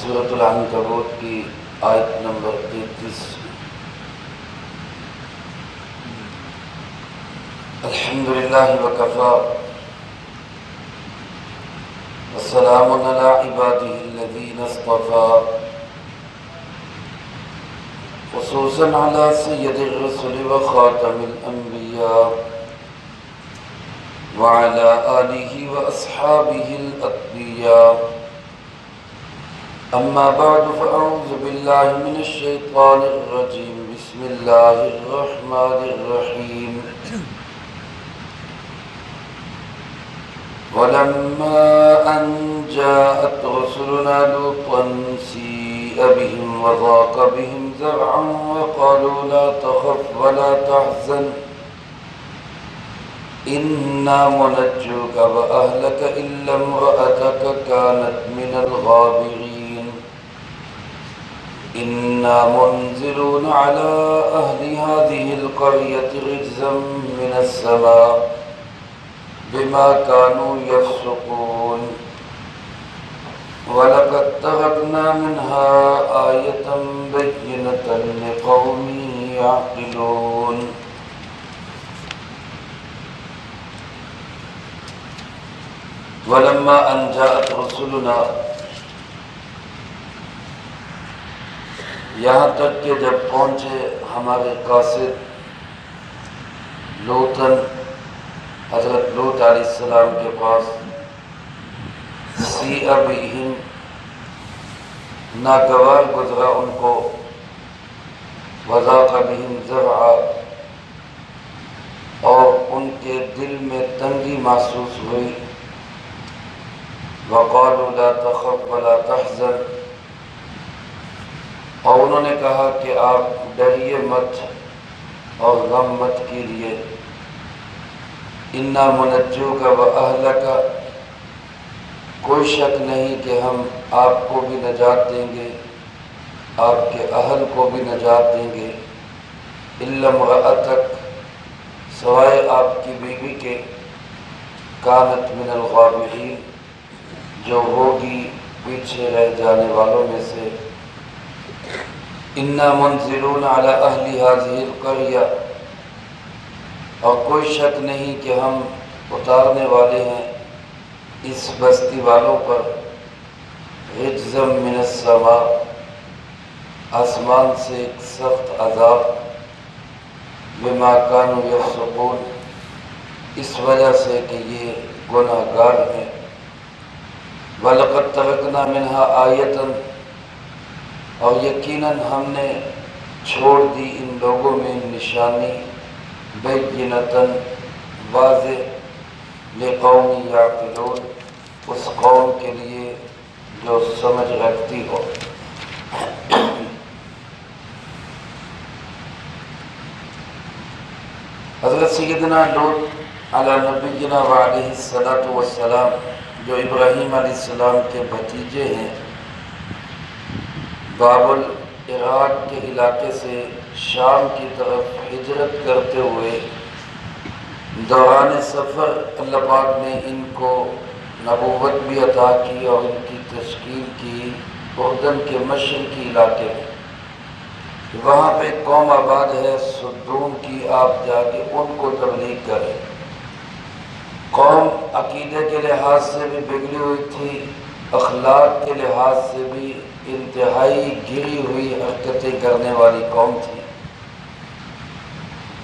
سورۃ العنکبوت کی آیت نمبر 33۔ الحمدللہ وکفی وسلام علی عبادہ الذین اصطفی، خصوصاً علی سید الرسل وخاتم الانبیاء وعلی آلہ واصحابہ الاتقیاء۔ اما بعد فاعوذ باللہ من الشیطان الرجیم، بسم اللہ الرحمن الرحیم۔ ولما ان جاءت رسلنا لوطا سیء بهم وضاق بهم ذرعا وقالوا لا تخف ولا تحزن إنا منجوك وأهلك إلا امرأتك كانت من الغابرين إنا منزلون على أهل هذه القرية رجزا من السماء بما كانوا يفسقون ولقد تركنا منها آية بينة لقوم يعقلون۔ ولما ان جاءت رسلنا، یہاں تک کہ جب پہنچے ہمارے قاصد لوطن، حضرت لوط علیہ السلام کے پاس، سیء بہم، ناگوار گزرا ان کو، وضاق بہم ذرعا، اور ان کے دل میں تنگی محسوس ہوئی، وقالوا لا تخف ولا تحزن، اور انہوں نے کہا کہ آپ ڈریے مت اور غم مت کیجیے، انا منجوک و اہلک، کوئی شک نہیں کہ ہم آپ کو بھی نجات دیں گے، آپ کے اہل کو بھی نجات دیں گے، الا امرأتک، سوائے آپ کی بیوی کے، کانت من الغابرین، جو ہوگی پیچھے رہ جانے والوں میں سے، انا منزلون علی اہل هذه القریہ، اور کوئی شک نہیں کہ ہم اتارنے والے ہیں اس بستی والوں پر، رجزا من السماء، آسمان سے ایک سخت عذاب، بما كانوا يفسقون، اس وجہ سے کہ یہ گناہ گار ہیں، وَلَقَدْ تَرَكْنَا مِنْهَا آیَةً، اور یقیناً ہم نے چھوڑ دی ان لوگوں میں نشانی، بینۃً، واضح، لقوم یعقلون، اس قوم کے لیے جو سمجھ رکھتی ہو۔ حضرت سیدنا لوط علی نبینا وعلیہ الصلاۃ والسلام، جو ابراہیم علیہ السلام کے بھتیجے ہیں، بابل عراق کے علاقے سے شام کی طرف ہجرت کرتے ہوئے دوران سفر اللہ پاک نے ان کو نبوت بھی عطا کی اور ان کی تشکیل کی اردن کے مشرقی علاقے میں۔ وہاں پہ قوم آباد ہے صدوم کی، آپ جا کے ان کو تبلیغ کریں۔ قوم عقیدے کے لحاظ سے بھی بگڑی ہوئی تھی، اخلاق کے لحاظ سے بھی انتہائی گری ہوئی حرکتیں کرنے والی قوم تھی۔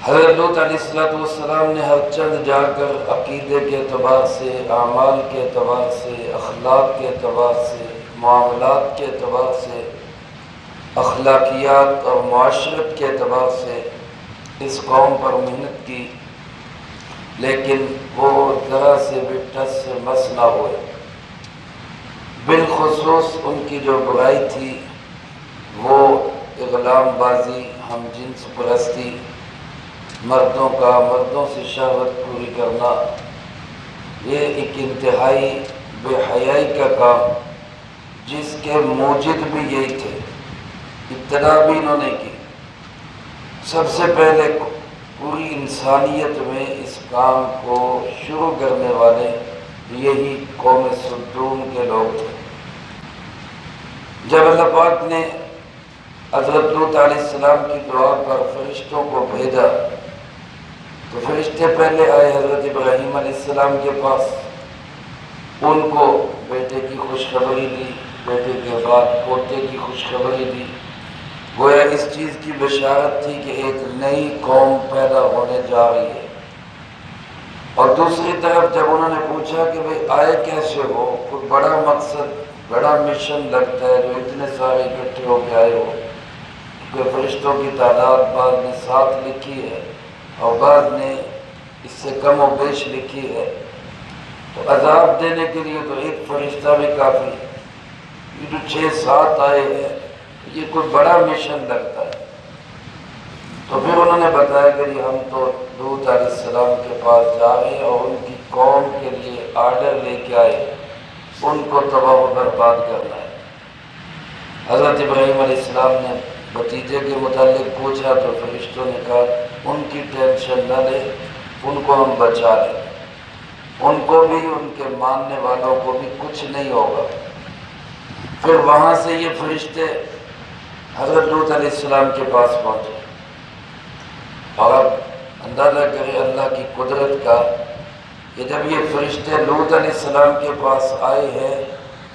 حضرت لوط علیہ السلام نے ہر چند جا کر عقیدے کے اعتبار سے، اعمال کے اعتبار سے، اخلاق کے اعتبار سے، معاملات کے اعتبار سے، اخلاقیات اور معاشرت کے اعتبار سے اس قوم پر محنت کی، لیکن وہ ذرا سے بھی ٹس سے مس نہ ہوئے۔ بالخصوص ان کی جو برائی تھی وہ اغلام بازی، ہم جنس پرستی، مردوں سے شہوت پوری کرنا، یہ ایک انتہائی بے حیائی کا کام، جس کے موجد بھی یہی تھے۔ ابتدا بھی انہوں نے کی، سب سے پہلے پوری انسانیت میں اس کام کو شروع کرنے والے یہی قوم صدوم کے لوگ تھے۔ جب اللہ پاک نے حضرت لوط علیہ السلام کی دعا پر فرشتوں کو بھیجا تو فرشتے پہلے آئے حضرت ابراہیم علیہ السلام کے پاس، ان کو بیٹے کی خوشخبری دی، بیٹے کے بعد پوتے کی خوشخبری دی، گویا اس چیز کی بشارت تھی کہ ایک نئی قوم پیدا ہونے جا رہی ہے۔ اور دوسری طرف جب انہوں نے پوچھا کہ بھئی آئے کیسے ہو، کوئی بڑا مقصد بڑا مشن لگتا ہے جو اتنے سارے اکٹھے ہو کے آئے ہو، کیونکہ فرشتوں کی تعداد بعض نے 7 لکھی ہے اور بعض نے اس سے کم و بیش لکھی ہے، تو عذاب دینے کے لیے تو ایک فرشتہ بھی کافی، یہ جو 6-7 آئے ہیں یہ کوئی بڑا مشن لگتا ہے۔ تو پھر انہوں نے بتایا کہ ہم تو لوط علیہ السلام کے پاس جا رہے ہیں اور ان کی قوم کے لیے آرڈر لے کے آئے، ان کو تباہ و برباد کرنا ہے۔ حضرت ابراہیم علیہ السلام نے بھتیجے کے متعلق پوچھا تو فرشتوں نے کہا ان کی ٹینشن نہ لے، ان کو ہم بچا لیں، ان کو بھی ان کے ماننے والوں کو بھی کچھ نہیں ہوگا۔ پھر وہاں سے یہ فرشتے حضرت لوط علیہ السلام کے پاس پہنچے، اور اب اندازہ کرے اللہ کی قدرت کا کہ جب یہ فرشتے لوط علیہ السلام کے پاس آئے ہیں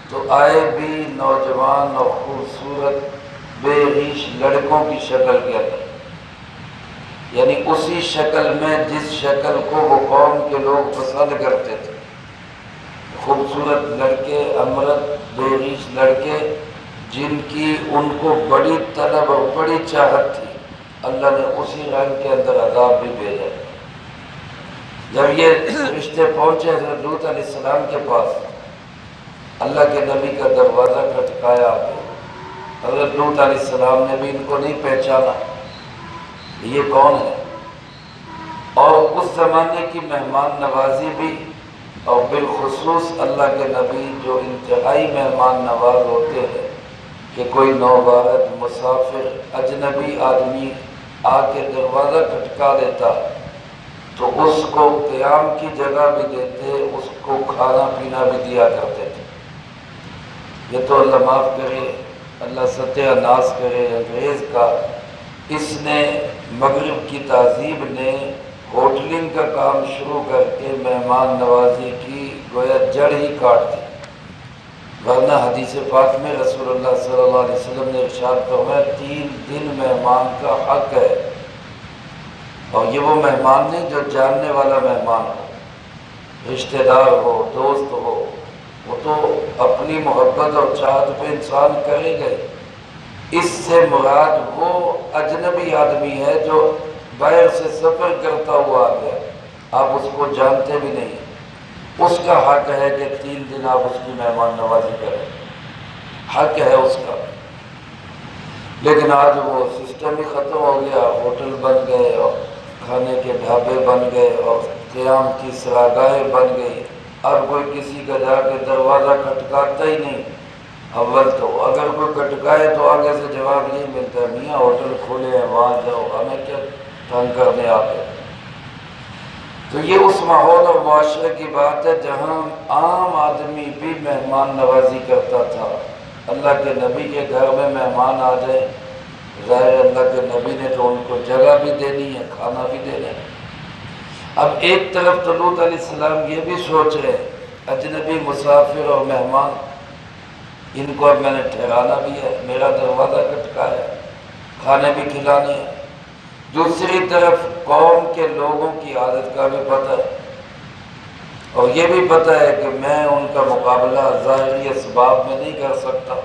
تو آئے بھی نوجوان اور خوبصورت بے ریش لڑکوں کی شکل کے اندر، یعنی اسی شکل میں جس شکل کو وہ قوم کے لوگ پسند کرتے تھے، خوبصورت لڑکے، امرد بے ریش لڑکے جن کی ان کو بڑی طلب اور بڑی چاہت تھی، اللہ نے اسی رنگ کے اندر عذاب بھی بھیجا۔ جب یہ فرشتے پہنچے حضرت لوط علیہ السلام کے پاس، اللہ کے نبی کا دروازہ کھٹکایا، حضرت لوط علیہ السلام نے بھی ان کو نہیں پہچانا یہ کون ہے، اور اس زمانے کی مہمان نوازی بھی، اور بالخصوص اللہ کے نبی جو انتہائی مہمان نواز ہوتے ہیں کہ کوئی نوبارد مسافر اجنبی آدمی آ کے دروازہ کھٹکا دیتا تو اس کو قیام کی جگہ بھی دیتے، اس کو کھانا پینا بھی دیا کرتے تھے۔ یہ تو اللہ معاف کرے، اللہ ستیہ ناز کرے انگریز کا، اس نے مغرب کی تہذیب نے ہوٹلنگ کا کام شروع کر کے مہمان نوازی کی گویا جڑ ہی کاٹ دی، ورنہ حدیث پاک میں رسول اللہ صلی اللہ علیہ وسلم نے ارشاد فرمایا 3 دن مہمان کا حق ہے، اور یہ وہ مہمان نہیں جو جاننے والا مہمان ہو، رشتہ دار ہو، دوست ہو، وہ تو اپنی محبت اور چاہت پہ انسان کرے گا۔ اس سے مراد وہ اجنبی آدمی ہے جو باہر سے سفر کرتا ہوا آ گیا، آپ اس کو جانتے بھی نہیں، اس کا حق ہے کہ 3 دن آپ اس کی مہمان نوازی کریں، حق ہے اس کا۔ لیکن آج وہ سسٹم ہی ختم ہو گیا، ہوٹل بن گئے اور کھانے کے ڈھابے بن گئے اور قیام کی سراگاہیں بن گئی، اب کوئی کسی کا جا کے دروازہ کھٹکاتا ہی نہیں۔ اول تو اگر کوئی کھٹکائے تو آگے سے جواب یہ ملتا ہے میاں ہوٹل کھولے ہیں وہاں جاؤ، ہمیں کیا تنگ کرنے آتے۔ تو یہ اس ماحول اور معاشرے کی بات ہے جہاں عام آدمی بھی مہمان نوازی کرتا تھا۔ اللہ کے نبی کے گھر میں مہمان آ جائے، ظاہر اللہ کے نبی نے تو ان کو جگہ بھی دینی ہے، کھانا بھی دینا ہے۔ اب ایک طرف تو لوط علیہ السلام یہ بھی سوچ رہے اجنبی مسافر اور مہمان، ان کو اب میں نے ٹھہرانا بھی ہے، میرا دروازہ کھٹکا ہے، کھانے بھی کھلانے ہیں۔ دوسری طرف قوم کے لوگوں کی عادت کا بھی پتہ ہے، اور یہ بھی پتہ ہے کہ میں ان کا مقابلہ ظاہری اسباب میں نہیں کر سکتا،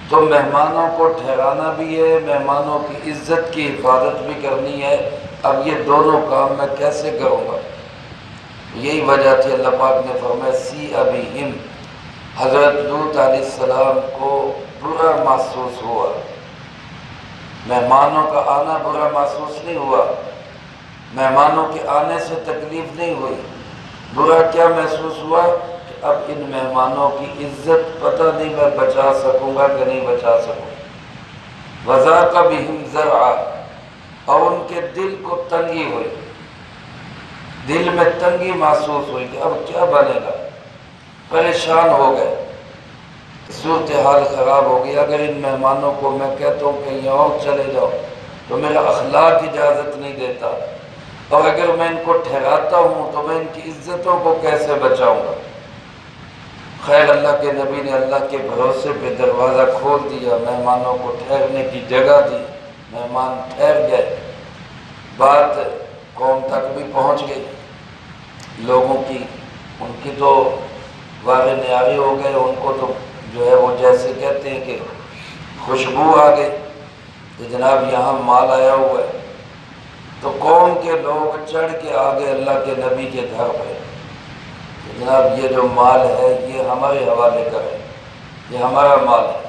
تو مہمانوں کو ٹھہرانا بھی ہے، مہمانوں کی عزت کی حفاظت بھی کرنی ہے۔ اب یہ دونوں کام میں کیسے کروں گا؟ یہی وجہ تھی اللہ پاک نے فرمایا سی ابیہم، حضرت لوط علیہ السلام کو برا محسوس ہوا، مہمانوں کا آنا برا محسوس نہیں ہوا، مہمانوں کے آنے سے تکلیف نہیں ہوئی، برا کیا محسوس ہوا کہ اب ان مہمانوں کی عزت پتہ نہیں میں بچا سکوں گا کہ نہیں بچا سکوں گا۔ وَذَاقَ بِهِمْ ذَرْعًا، اور ان کے دل کو تنگی ہوئی، دل میں تنگی محسوس ہوئی کہ اب کیا بنے گا، پریشان ہو گئے۔ صورتحال خراب ہو گئی، اگر ان مہمانوں کو میں کہتا ہوں کہیں اور چلے جاؤ تو میرا اخلاق اجازت نہیں دیتا، اور اگر میں ان کو ٹھہراتا ہوں تو میں ان کی عزتوں کو کیسے بچاؤں گا۔ خیر اللہ کے نبی نے اللہ کے بھروسے پہ دروازہ کھول دیا، مہمانوں کو ٹھہرنے کی جگہ دی، مہمان ٹھہر گئے، بات قوم تک بھی پہنچ گئی، لوگوں کی ان کی تو وارے نیاری ہو گئے، ان کو تو جو ہے وہ جیسے کہتے ہیں کہ خوشبو آ گئی کہ جناب یہاں مال آیا ہوا ہے۔ تو قوم کے لوگ چڑھ کے آگے اللہ کے نبی کے گھر پہ کہ جناب یہ جو مال ہے یہ ہمارے حوالے کا ہے، یہ ہمارا مال ہے۔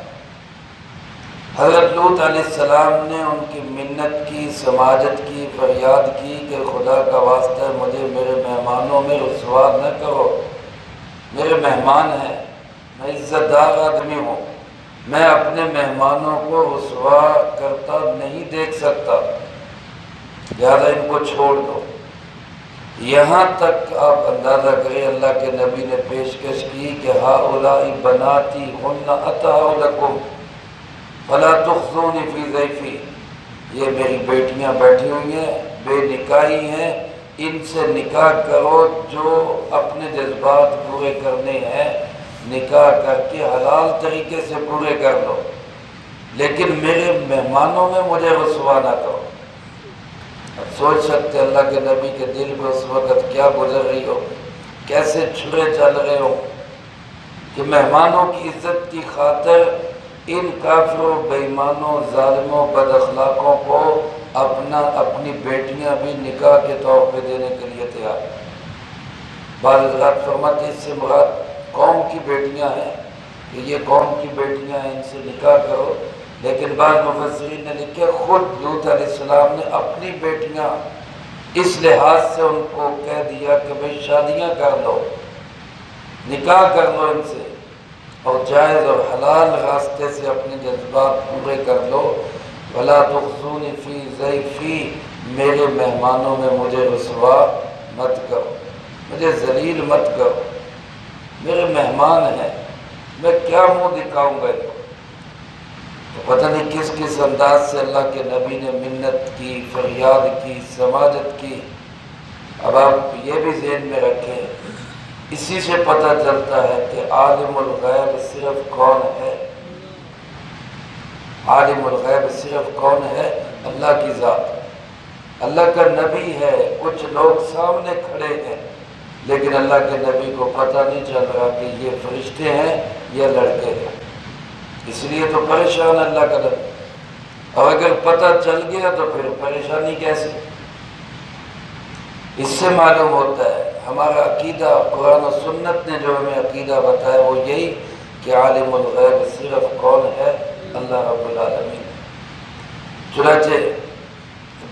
حضرت لوط علیہ السلام نے ان کی منت کی، سماجت کی، فریاد کی کہ خدا کا واسطہ ہے مجھے میرے مہمانوں میں رسوا نہ کرو، میرے مہمان ہیں، میں عزت دار آدمی ہوں، میں اپنے مہمانوں کو رسوا کرتا نہیں دیکھ سکتا، لہٰذا ان کو چھوڑ دو۔ یہاں تک آپ اندازہ کریں اللہ کے نبی نے پیشکش کی کہ ہؤلاء بناتی ہن اطہر لکم فلا تخزونی فی ضیفی، یہ میری بیٹیاں بیٹھی ہوئی ہیں، بے نکاحی ہیں، ان سے نکاح کرو، جو اپنے جذبات پورے کرنے ہیں نکاح کر کے حلال طریقے سے پورے کر لو، لیکن میرے مہمانوں میں مجھے رسوا نہ کرو۔ اب سوچ سکتے اللہ کے نبی کے دل میں اس وقت کیا گزر رہی ہو، کیسے چھرے چل رہے ہو کہ مہمانوں کی عزت کی خاطر ان کافروں، بے ایمانوں، ظالموں، بد اخلاقوں کو اپنی بیٹیاں بھی نکاح کے طور پہ دینے کے لیے تیار۔ بعض حضرات فرماتے اس سے مراد قوم کی بیٹیاں ہیں کہ یہ قوم کی بیٹیاں ہیں، ان سے نکاح کرو، لیکن بعض مفسرین نے لکھے خود لوط علیہ السلام نے اپنی بیٹیاں اس لحاظ سے ان کو کہہ دیا کہ بھئی شادیاں کر لو، نکاح کر لو ان سے، اور جائز اور حلال راستے سے اپنے جذبات پورے کر لو۔ وَلَا تُخْزُونِ فِي ضَيْفِي، میرے مہمانوں میں مجھے رسوا مت کرو، مجھے ذلیل مت کرو، میرے مہمان ہیں، میں کیا منہ دکھاؤں گا ان کو۔ تو پتہ نہیں کس کس انداز سے اللہ کے نبی نے منت کی، فریاد کی، سماجت کی۔ اب آپ یہ بھی ذہن میں رکھیں، اسی سے پتہ چلتا ہے کہ عالم الغیب صرف کون ہے؟ عالم الغیب صرف کون ہے؟ اللہ کی ذات، اللہ کا نبی ہے، کچھ لوگ سامنے کھڑے ہیں لیکن اللہ کے نبی کو پتہ نہیں چل رہا کہ یہ فرشتے ہیں یا لڑکے ہیں، اس لیے تو پریشان اللہ کا نبی، اور اگر پتہ چل گیا تو پھر پریشانی کیسے؟ اس سے معلوم ہوتا ہے ہمارا عقیدہ، قرآن و سنت نے جو ہمیں عقیدہ بتایا وہ یہی کہ عالم الغیب صرف کون ہے؟ اللہ رب العالمین۔ چنانچہ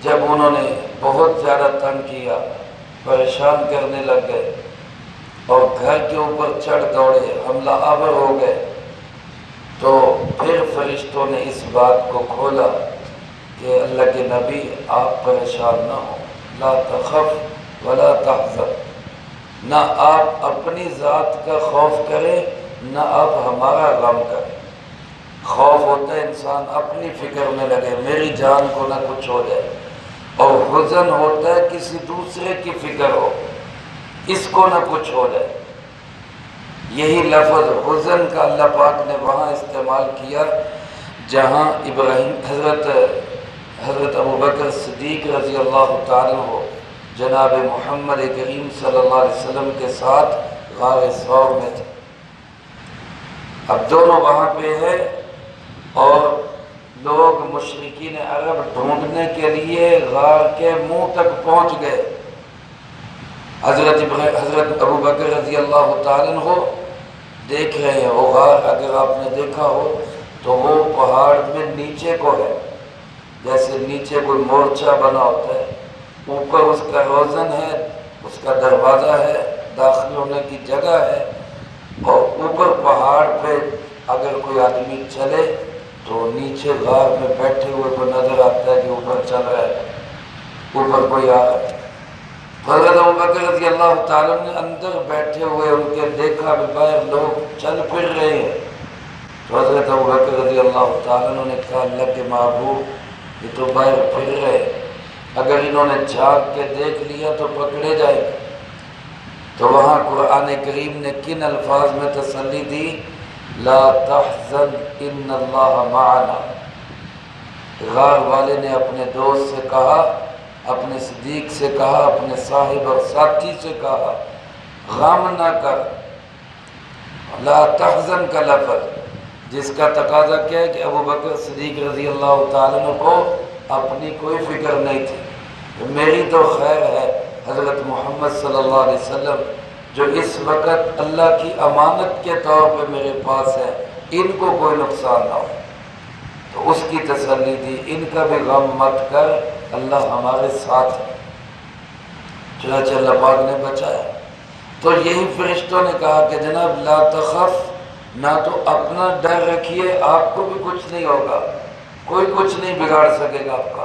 جب انہوں نے بہت زیادہ تنگ کیا، پریشان کرنے لگ گئے اور گھر کے اوپر چڑھ دوڑے، حملہ آور ہو گئے، تو پھر فرشتوں نے اس بات کو کھولا کہ اللہ کے نبی آپ پریشان نہ ہوں، لا تخف ولا تحزن، نہ آپ اپنی ذات کا خوف کریں نہ آپ ہمارا غم کریں۔ خوف ہوتا ہے انسان اپنی فکر میں لگے، میری جان کو نہ کچھ ہو جائے، اور حزن ہوتا ہے کسی دوسرے کی فکر ہو، اس کو نہ کچھ ہو جائے۔ یہی لفظ حزن کا اللہ پاک نے وہاں استعمال کیا جہاں حضرت ابوبکر صدیق رضی اللہ تعالیٰ عنہ جناب محمد کریم صلی اللہ علیہ وسلم کے ساتھ غار ثور میں تھے۔ اب دونوں وہاں پہ ہیں اور لوگ مشرکین عرب ڈھونڈنے کے لیے غار کے منہ تک پہنچ گئے۔ حضرت ابوبکر رضی اللہ تعالیٰ عنہ دیکھ رہے ہیں وہ غار، اگر آپ نے دیکھا ہو تو وہ پہاڑ میں نیچے کو ہے، جیسے نیچے کوئی مورچہ بنا ہوتا ہے، اوپر اس کا روزن ہے، اس کا دروازہ ہے، داخل ہونے کی جگہ ہے، اور اوپر پہاڑ پہ اگر کوئی آدمی چلے تو نیچے غار میں بیٹھے ہوئے کو نظر آتا ہے کہ اوپر چل رہا ہے، اوپر کوئی آ رہا ہے۔ حضرت ابوبکر رضی اللہ تعالیٰ نے اندر بیٹھے ہوئے ان کے دیکھا بھی باہر لوگ چل پھر رہے ہیں، تو حضرت ابوبکر رضی اللہ تعالیٰ عنہ نے کہا اللہ کے محبوب یہ تو باہر پھر رہے، اگر انہوں نے جھانک کے دیکھ لیا تو پکڑے جائیں گے۔ تو وہاں قرآن کریم نے کن الفاظ میں تسلی دی؟ لا تحزن ان اللہ معنا۔ غار والے نے اپنے دوست سے کہا، اپنے صدیق سے کہا، اپنے صاحب اور ساتھی سے کہا غم نہ کر۔ لا تحزن کا لفظ جس کا تقاضا کیا ہے کہ ابوبکر صدیق رضی اللہ تعالیٰ عنہ کو اپنی کوئی فکر نہیں تھی، میری تو خیر ہے حضرت محمد صلی اللہ علیہ وسلم جو اس وقت اللہ کی امانت کے طور پہ میرے پاس ہے، ان کو کوئی نقصان نہ ہو۔ تو اس کی تسلی دی، ان کا بھی غم مت کر، اللہ ہمارے ساتھ ہے۔ چنانچہ اللہ پاک نے بچایا۔ تو یہی فرشتوں نے کہا کہ جناب لا تخف، نہ تو اپنا ڈر رکھیے، آپ کو بھی کچھ نہیں ہوگا، کوئی کچھ نہیں بگاڑ سکے گا آپ کا،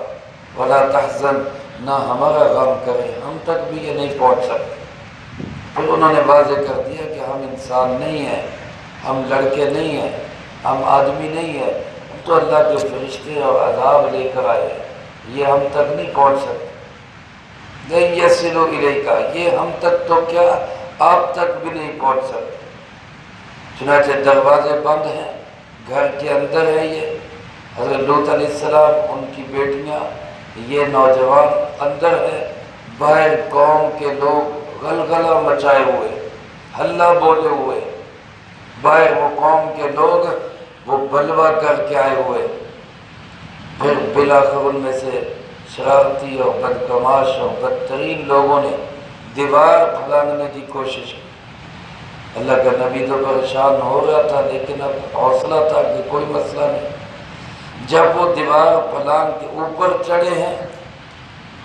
ولا تحزن، نہ ہمارا غم کرے، ہم تک بھی یہ نہیں پہنچ سکتے۔ پھر انہوں نے واضح کر دیا کہ ہم انسان نہیں ہیں، ہم لڑکے نہیں ہیں، ہم آدمی نہیں ہیں، ہم تو اللہ کے فرشتے اور عذاب لے کر آئے ہیں، یہ ہم تک نہیں پہنچ سکتے۔ نہیں یصلوا الیک، یہ ہم تک تو کیا آپ تک بھی نہیں پہنچ سکتے۔ چنانچہ دروازے بند ہیں، گھر کے اندر ہے یہ حضرت لوط علیہ السلام، ان کی بیٹیاں، یہ نوجوان اندر ہے، باہر قوم کے لوگ غلغلہ مچائے ہوئے، ہلہ بولے ہوئے، باہر وہ قوم کے لوگ وہ بلوا کر کے آئے ہوئے۔ پھر بلاخر ان میں سے شرارتی اور بدگماش اور بدترین لوگوں نے دیوار پھلانگنے کی کوشش کی۔ اللہ کا نبی تو پریشان ہو رہا تھا، لیکن اب حوصلہ تھا کہ کوئی مسئلہ نہیں۔ جب وہ دیوار پھلانگ کے اوپر چڑھے ہیں،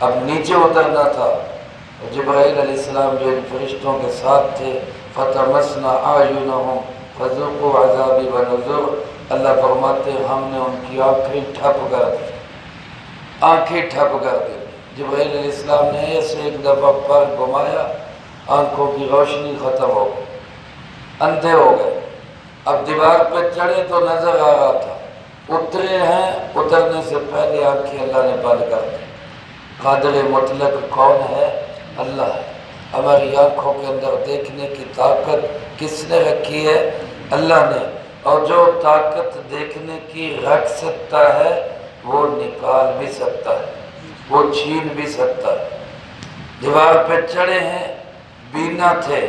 اب نیچے اترنا تھا، اور جبرائیل علیہ السلام جو ان فرشتوں کے ساتھ تھے، فَطَمَسْنَا أَعْيُنَهُمْ فَذُوقُوا عَذَابِي وَنُذُرِ، اللہ فرماتے ہیں ہم نے ان کی آنکھیں ٹھپ کر دی، آنکھیں ٹھپ کر دی۔ جبرائیل علیہ السلام نے ایسے ایک دفعہ پر گھمایا، آنکھوں کی روشنی ختم ہو گئی، اندھے ہو گئے۔ اب دیوار پہ چڑھے تو نظر آ رہا تھا، اترے ہیں، اترنے سے پہلے آنکھیں اللہ نے بند کر دی۔ قادر مطلق کون ہے؟ اللہ ہے۔ ہماری آنکھوں کے اندر دیکھنے کی طاقت کس نے رکھی ہے؟ اللہ نے، اور جو طاقت دیکھنے کی رکھ سکتا ہے وہ نکال بھی سکتا ہے، وہ چھین بھی سکتا ہے۔ دیوار پہ چڑھے ہیں، بینا تھے،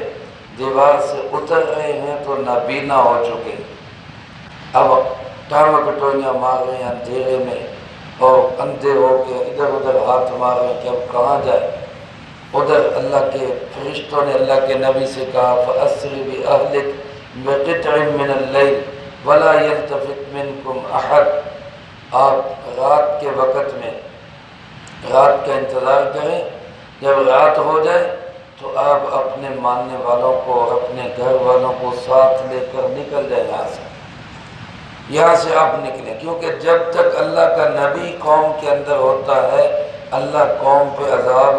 دیوار سے اتر رہے ہیں تو نابینا ہو چکے، اب ٹانگوں کٹوئیاں مار رہے ہیں اندھیرے میں، اور اندھے ہو کے ادھر ادھر ہاتھ مار رہے ہیں کہ اب کہاں جائے۔ ادھر اللہ کے فرشتوں نے اللہ کے نبی سے کہا فَأَسْرِ بِأَهْلِكَ بِقِطْعٍ مِّنَ اللَّيْلِ وَلَا يَلْتَفِتْ مِنْكُمْ أَحَدٌ، آپ رات کے وقت میں رات کا انتظار کریں، جب رات ہو جائے تو آپ اپنے ماننے والوں کو اور اپنے گھر والوں کو ساتھ لے کر نکل جائیں یہاں سے آپ نکلیں، کیونکہ جب تک اللہ کا نبی قوم کے اندر ہوتا ہے اللہ قوم پہ عذاب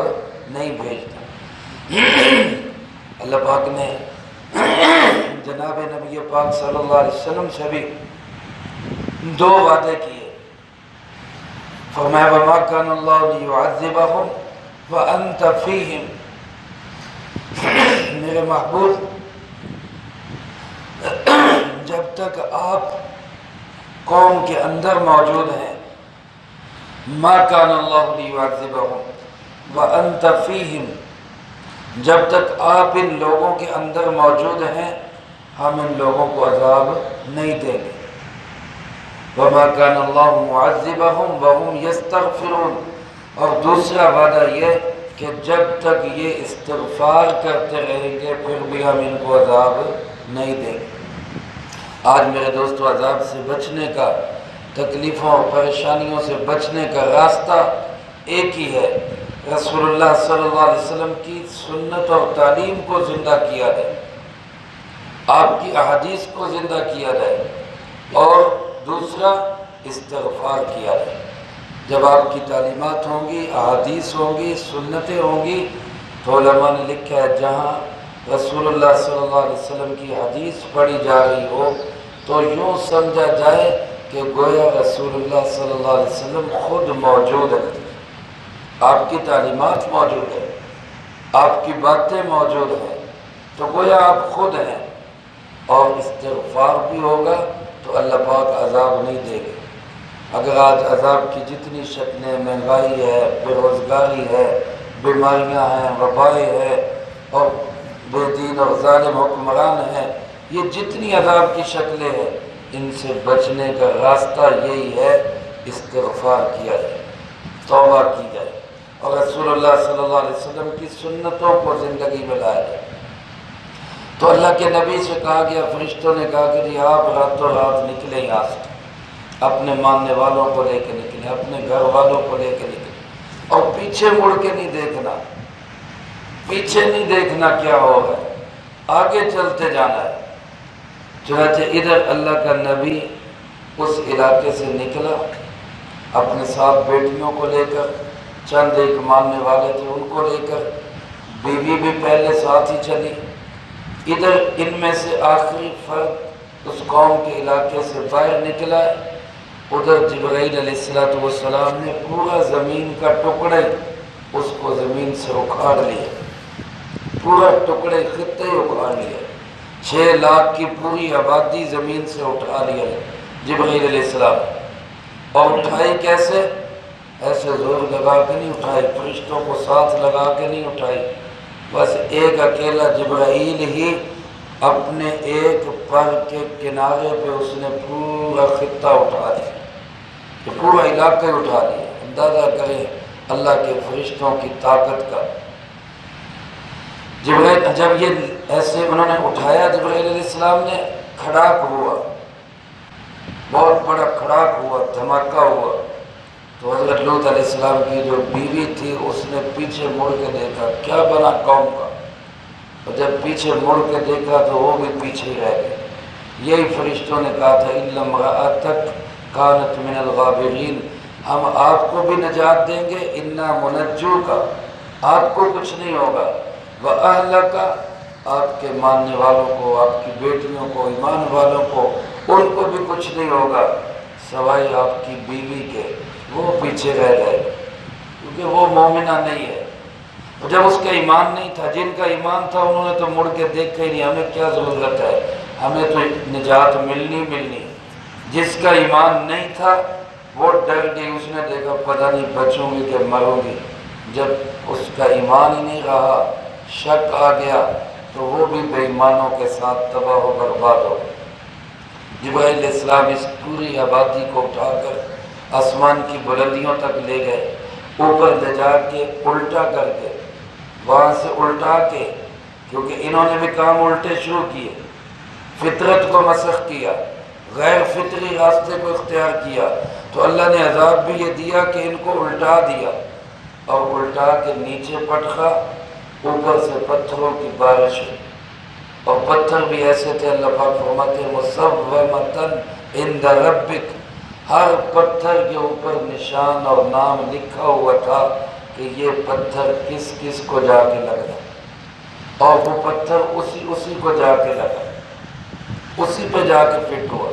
نہیں بھیجتا۔ اللہ پاک نے جناب نبی پاک صلی اللہ علیہ وسلم سے بھی دو وعدے کیے، فرمایا وَمَا كَانَ اللَّهُ لِيُعَذِّبَهُمْ وَأَنْتَ فِيهِمْ، میرے محبوب جب تک آپ قوم کے اندر موجود ہیں، مَا كَانَ اللَّهُ لِيُعَذِّبَهُمْ وَأَنْتَ فِيهِمْ، جب تک آپ ان لوگوں کے اندر موجود ہیں ہم ان لوگوں کو عذاب نہیں دیں گے۔ وَمَا كَانَ اللَّهُ مُعَذِّبَهُمْ وَهُمْ يَسْتَغْفِرُونَ، اور دوسرا وعدہ یہ کہ جب تک یہ استغفار کرتے رہیں گے پھر بھی ہم ان کو عذاب نہیں دیں گے۔ آج میرے دوستو عذاب سے بچنے کا، تکلیفوں اور پریشانیوں سے بچنے کا راستہ ایک ہی ہے، رسول اللہ صلی اللہ علیہ وسلم کی سنت اور تعلیم کو زندہ کیا جائے، آپ کی احادیث کو زندہ کیا جائے، اور دوسرا استغفار کیا جائے۔ جب آپ کی تعلیمات ہوں گی، احادیث ہوں گی، سنتیں ہوں گی، تو علماء نے لکھا ہے جہاں رسول اللہ صلی اللہ علیہ وسلم کی حدیث پڑھی جا رہی ہو تو یوں سمجھا جائے کہ گویا رسول اللہ صلی اللہ علیہ وسلم خود موجود ہے، آپ کی تعلیمات موجود ہے، آپ کی باتیں موجود ہیں، تو گویا آپ خود ہیں، اور استغفار بھی ہوگا تو اللہ پاک عذاب نہیں دے گا۔ اگر آج عذاب کی جتنی شکلیں، مہنگائی ہے، بے روزگاری ہے، بیماریاں ہیں، وبائیں ہیں، اور بے دین اور ظالم حکمران ہیں، یہ جتنی عذاب کی شکلیں ہیں، ان سے بچنے کا راستہ یہی ہے، استغفار کیا جائے، توبہ کی جائے، اور رسول اللہ صلی اللہ علیہ وسلم کی سنتوں کو زندگی میں لایا جائے۔ تو اللہ کے نبی سے کہا گیا، فرشتوں نے کہا کہ جی آپ راتوں رات نکلے یہاں سے، اپنے ماننے والوں کو لے کے نکلے، اپنے گھر والوں کو لے کے نکلے، اور پیچھے مڑ کے نہیں دیکھنا، پیچھے نہیں دیکھنا کیا ہوگا، آگے چلتے جانا ہے۔ چنانچہ ادھر اللہ کا نبی اس علاقے سے نکلا اپنے ساتھ بیٹیوں کو لے کر، چند ایک ماننے والے تھے ان کو لے کر، بیوی بھی پہلے ساتھ ہی چلی۔ ادھر ان میں سے آخری فرد اس قوم کے علاقے سے باہر نکلا ہے، ادھر جبرائیل علیہ السلام نے پورا زمین کا ٹکڑے اس کو زمین سے اکھاڑ لیا، پورا ٹکڑے خطے اکھاڑ لیا، 6 لاکھ کی پوری آبادی زمین سے اٹھا لیا جبرائیل علیہ السلام۔ اور اٹھائی کیسے؟ ایسے زور لگا کے نہیں اٹھائی، فرشتوں کو ساتھ لگا کے نہیں اٹھائی، بس ایک اکیلا جبرائیل ہی اپنے ایک پر کے کنارے پہ اس نے پورا خطہ اٹھا دیا، کہ پورا علاقہ اٹھا لیا۔ اندازہ کریں اللہ کے فرشتوں کی طاقت کا۔ جبرائیل جب یہ ایسے انہوں نے اٹھایا، جبرائیل علیہ السلام نے، کھڑاک ہوا، بہت بڑا کھڑاک ہوا، دھماکہ ہوا، تو حضرت لوط علیہ السلام کی جو بیوی تھی اس نے پیچھے مڑ کے دیکھا، کیا بنا قوم کا، اور جب پیچھے مڑ کے دیکھا تو وہ بھی پیچھے ہی رہ گئے۔ یہی فرشتوں نے کہا تھا اِلَّا امْرَأَتَكَ كَانَتْ مِنَ الْغَابِرِينَ، ہم آپ کو بھی نجات دیں گے، اِنَّا مُنَجُّوكَ، آپ کو کچھ نہیں ہوگا، وَأَهْلَكَ، آپ کے ماننے والوں کو، آپ کی بیٹیوں کو، ایمان والوں کو، ان کو بھی کچھ نہیں ہوگا سوائے آپ کی بیوی کے، وہ پیچھے رہ جائے کیونکہ وہ مومنہ نہیں ہے۔ اور جب اس کا ایمان نہیں تھا، جن کا ایمان تھا انہوں نے تو مڑ کے دیکھا ہی نہیں، ہمیں کیا ضرورت ہے، ہمیں تو نجات ملنی۔ جس کا ایمان نہیں تھا وہ ڈر گئی، اس نے دیکھا پتہ نہیں بچوں گی کہ مروں گی۔ جب اس کا ایمان ہی نہیں رہا، شک آ گیا، تو وہ بھی بے ایمانوں کے ساتھ تباہ و برباد ہو گئے۔ جبرائیل علیہ السلام اس پوری آبادی کو اٹھا کر آسمان کی بلندیوں تک لے گئے، اوپر لے جا کے الٹا کر کے، وہاں سے الٹا کے، کیونکہ انہوں نے بھی کام الٹے شروع کیے، فطرت کو مسخ کیا، غیر فطری راستے کو اختیار کیا، تو اللہ نے عذاب بھی یہ دیا کہ ان کو الٹا دیا، اور الٹا کے نیچے پٹخا، اوپر سے پتھروں کی بارش ہوئی، اور پتھر بھی ایسے تھے، اللہ پاک فرماتے ہیں مُصَوَّمَةً عِندَ رَبِّكَ، ہر پتھر کے اوپر نشان اور نام لکھا ہوا تھا کہ یہ پتھر کس کس کو جا کے لگا، اور وہ پتھر اسی کو جا کے لگا، اسی پہ جا کے فٹ ہوا۔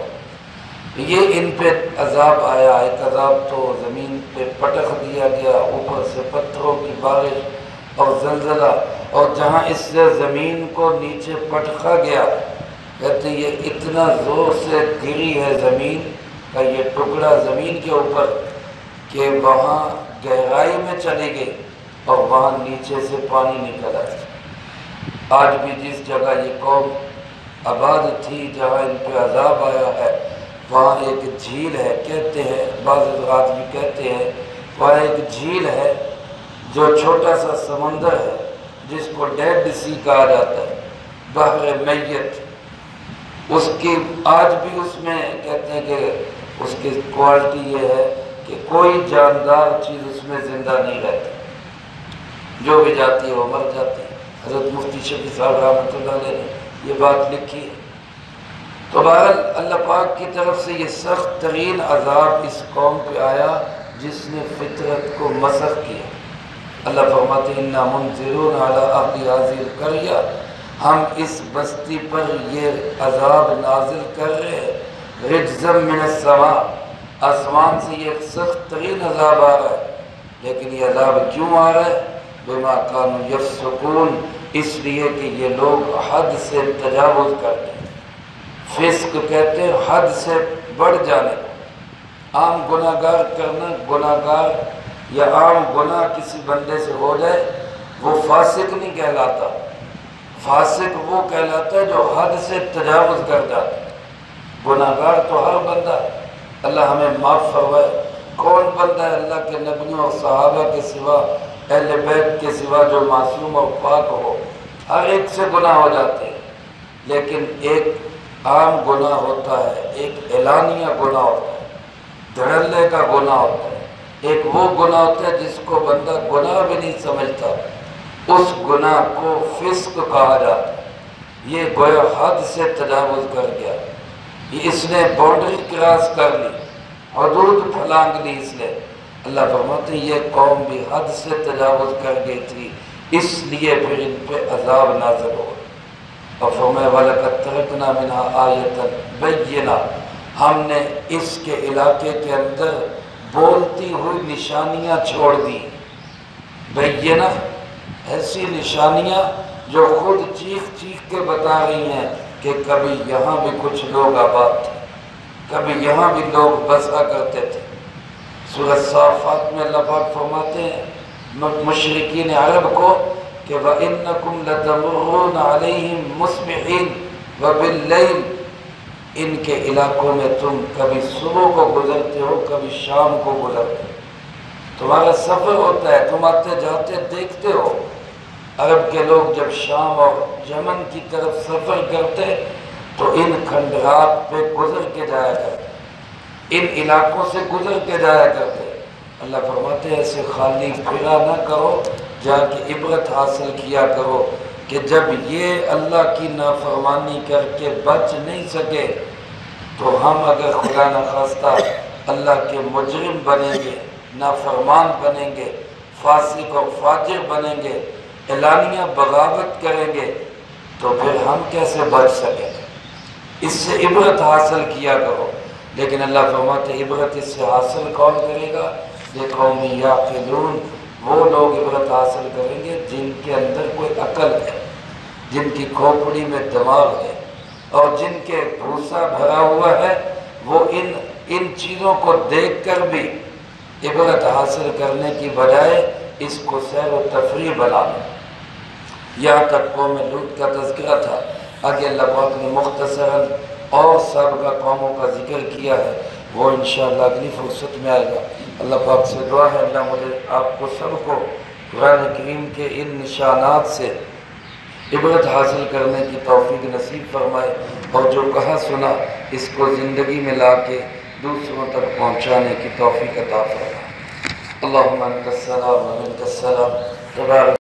یہ ان پہ عذاب آیا، ایک عذاب تو زمین پہ پٹخ دیا گیا، اوپر سے پتھروں کی بارش اور زلزلہ، اور جہاں اس سے زمین کو نیچے پٹخا گیا، کہتے ہیں یہ اتنا زور سے گری ہے زمین کا یہ ٹکڑا زمین کے اوپر کہ وہاں گہرائی میں چلی گئی، اور وہاں نیچے سے پانی نکل آیا۔ آج بھی جس جگہ یہ قوم آباد تھی، جہاں ان پہ عذاب آیا ہے، وہاں ایک جھیل ہے، کہتے ہیں بعض حضرات بھی کہتے ہیں وہاں ایک جھیل ہے جو چھوٹا سا سمندر ہے جس کو ڈیڈ سی کہا جاتا ہے، بحر میت۔ اس کی آج بھی اس میں کہتے ہیں کہ اس کی کوالٹی یہ ہے کہ کوئی جاندار چیز اس میں زندہ نہیں رہتی، جو بھی جاتی ہے وہ مر جاتی ہے۔ حضرت مفتی شفیع صاحب رحمۃ اللہ علیہ نے یہ بات لکھی ہے۔ تو بہرحال اللہ پاک کی طرف سے یہ سخت ترین عذاب اس قوم پہ آیا جس نے فطرت کو مسخ کیا۔ اللہ فرماتے ہیں اِنَّا مُنذِرُونَ عَلَىٰ أَهْلِ هَٰذِهِ الْقَرْيَةِ، ہم اس بستی پر یہ عذاب نازل کر رہے ہیں، رجزا من السماء، آسمان سے یہ سخت ترین عذاب آ رہا ہے، لیکن یہ عذاب کیوں آ رہا ہے؟ بما کانوا یفسقون، اس لیے کہ یہ لوگ حد سے تجاوز کرتے ہیں۔ فسق کہتے ہیں حد سے بڑھ جانے کو۔ عام گناہ گار کرنا، گناہ گار یا عام گناہ کسی بندے سے ہو جائے وہ فاسق نہیں کہلاتا، فاسق وہ کہلاتا ہے جو حد سے تجاوز کر جاتا ہے۔ گناہ گار تو ہر بندہ ہے، اللہ ہمیں معاف فرمائے۔ کون بندہ ہے اللہ کے نبیوں اور صحابہ کے سوا، اہل بیت کے سوا جو معصوم اور پاک ہو؟ ہر ایک سے گناہ ہو جاتے ہیں، لیکن ایک عام گناہ ہوتا ہے، ایک اعلانیہ گناہ ہوتا ہے، دھڑلے کا گناہ ہوتا ہے، ایک وہ گناہ ہوتا ہے جس کو بندہ گناہ بھی نہیں سمجھتا، اس گناہ کو فسق کہا جاتا ہے۔ یہ گویا حد سے تجاوز کر گیا، یہ اس نے باؤنڈری کراس کر لی، حدود پھلانگ لی اس نے۔ اللہ فرماتے ہیں یہ قوم بھی حد سے تجاوز کر گئی تھی، اس لیے پھر ان پہ عذاب نازل ہو۔ اور فرمایا وَلَقَدْ تَرَكْنَا مِنْهَا آیَةً بَيِّنَةً، ہم نے اس کے علاقے کے اندر بولتی ہوئی نشانیاں چھوڑ دی۔ بینہ، ایسی نشانیاں جو خود چیخ چیخ کے بتا رہی ہیں کہ کبھی یہاں بھی کچھ لوگ آباد تھے، کبھی یہاں بھی لوگ بسا کرتے تھے۔ سورہ صافات میں اللہ پاک فرماتے ہیں مشرکین عرب کو کہ وَإِنَّكُمْ لَتَمُرُّونَ عَلَيْهِمْ مُصْبِحِينَ وَبِاللَّيْلِ، ان کے علاقوں میں تم کبھی صبح کو گزرتے ہو، کبھی شام کو گزرتے ہو، تمہارا سفر ہوتا ہے، تم آتے جاتے دیکھتے ہو۔ عرب کے لوگ جب شام اور یمن کی طرف سفر کرتے تو ان کھنڈرات پہ گزر کے جایا کرتے، ان علاقوں سے گزر کے جایا کرتے۔ اللہ فرماتے ہیں ایسے خالی پھرا نہ کرو، جا کے عبرت حاصل کیا کرو کہ جب یہ اللہ کی نافرمانی کر کے بچ نہیں سکے تو ہم اگر خدا نخواستہ اللہ کے مجرم بنیں گے، نافرمان بنیں گے، فاسق اور فاجر بنیں گے، اعلانیہ بغاوت کریں گے تو پھر ہم کیسے بچ سکیں گے؟ اس سے عبرت حاصل کیا کرو۔ لیکن اللہ فرماتے عبرت اس سے حاصل کون کرے گا؟ لِقَوْمٍ يَعْقِلُونَ، وہ لوگ عبرت حاصل کریں گے جن کے اندر کوئی عقل ہے، جن کی کھوپڑی میں دماغ ہے، اور جن کے بھوسا بھرا ہوا ہے، وہ ان چیزوں کو دیکھ کر بھی عبرت حاصل کرنے کی بجائے اس کو سیر و تفریح بنا لیں۔ یہاں تک قوم لوط کا تذکرہ تھا، آگے اللہ پاک نے مختصراً اور سابقہ قوموں کا ذکر کیا ہے، وہ انشاءاللہ اگلی فرصت میں آئے گا۔ اللہ پاک سے دعا ہے اللہ مجھے آپ کو سب کو قرآن کریم کے ان نشانات سے عبرت حاصل کرنے کی توفیق نصیب فرمائے، اور جو کہا سنا اس کو زندگی میں لا کے دوسروں تک پہنچانے کی توفیق عطا فرمائے۔ اللہم انت السلام و منک السلام، تبارک